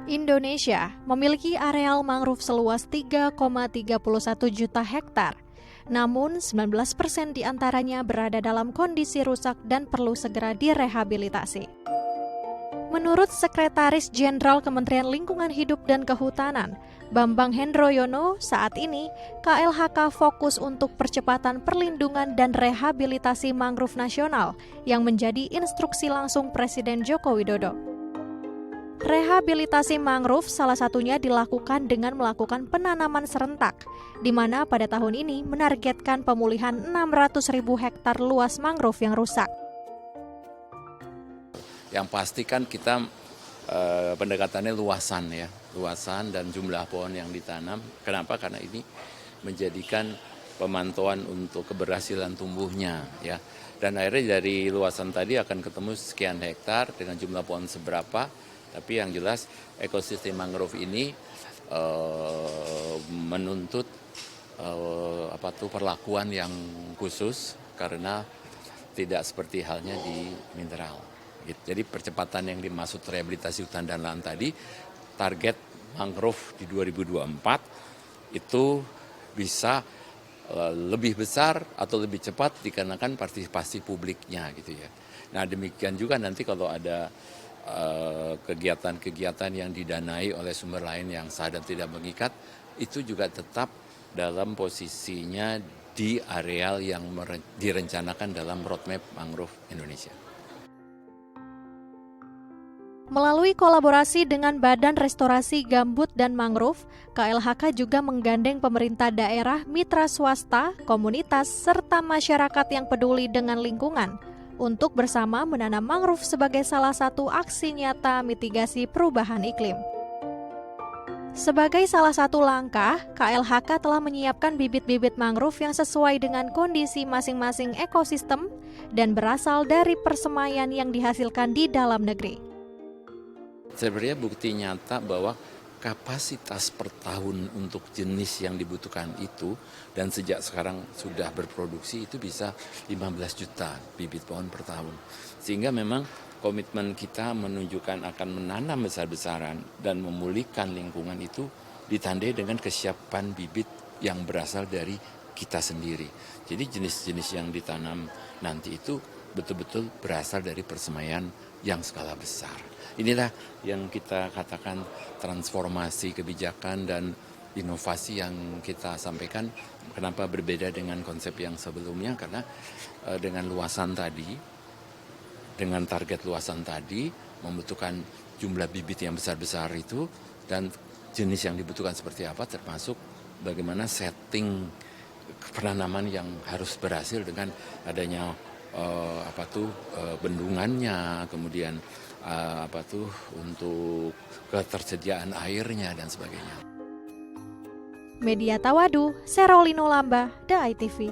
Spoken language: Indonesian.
Indonesia memiliki areal mangrove seluas 3,31 juta hektar. Namun, 19% diantaranya berada dalam kondisi rusak dan perlu segera direhabilitasi. Menurut Sekretaris Jenderal Kementerian Lingkungan Hidup dan Kehutanan, Bambang Hendroyono, saat ini KLHK fokus untuk percepatan perlindungan dan rehabilitasi mangrove nasional yang menjadi instruksi langsung Presiden Joko Widodo. Rehabilitasi mangrove salah satunya dilakukan dengan melakukan penanaman serentak, di mana pada tahun ini menargetkan pemulihan 600.000 hektar luas mangrove yang rusak. Yang pasti kan kita pendekatannya luasan dan jumlah pohon yang ditanam. Kenapa? Karena ini menjadikan pemantauan untuk keberhasilan tumbuhnya, ya. Dan akhirnya dari luasan tadi akan ketemu sekian hektar dengan jumlah pohon seberapa. Tapi yang jelas ekosistem mangrove ini menuntut perlakuan yang khusus karena tidak seperti halnya di mineral. Jadi percepatan yang dimaksud rehabilitasi hutan dan lahan tadi, target mangrove di 2024 itu bisa lebih besar atau lebih cepat dikarenakan partisipasi publiknya gitu ya. Nah demikian juga nanti kalau ada kegiatan-kegiatan yang didanai oleh sumber lain yang sah dan tidak mengikat, itu juga tetap dalam posisinya di areal yang direncanakan dalam roadmap mangrove Indonesia. Melalui kolaborasi dengan Badan Restorasi Gambut dan Mangrove, KLHK juga menggandeng pemerintah daerah, mitra swasta, komunitas, serta masyarakat yang peduli dengan lingkungan untuk bersama menanam mangrove sebagai salah satu aksi nyata mitigasi perubahan iklim. Sebagai salah satu langkah, KLHK telah menyiapkan bibit-bibit mangrove yang sesuai dengan kondisi masing-masing ekosistem dan berasal dari persemaian yang dihasilkan di dalam negeri. Sebenarnya bukti nyata bahwa kapasitas per tahun untuk jenis yang dibutuhkan itu dan sejak sekarang sudah berproduksi itu bisa 15 juta bibit pohon per tahun. Sehingga memang komitmen kita menunjukkan akan menanam besar-besaran dan memulihkan lingkungan itu ditandai dengan kesiapan bibit yang berasal dari kita sendiri. Jadi jenis-jenis yang ditanam nanti itu betul-betul berasal dari persemaian yang skala besar. Inilah yang kita katakan transformasi kebijakan dan inovasi yang kita sampaikan. Kenapa berbeda dengan konsep yang sebelumnya? Karena dengan luasan tadi, dengan target luasan tadi, membutuhkan jumlah bibit yang besar-besar itu, dan jenis yang dibutuhkan seperti apa, termasuk bagaimana setting penanaman yang harus berhasil dengan adanya bendungannya, kemudian untuk ketersediaan airnya dan sebagainya. Media Tawadu, Serolino Lamba, The ITV.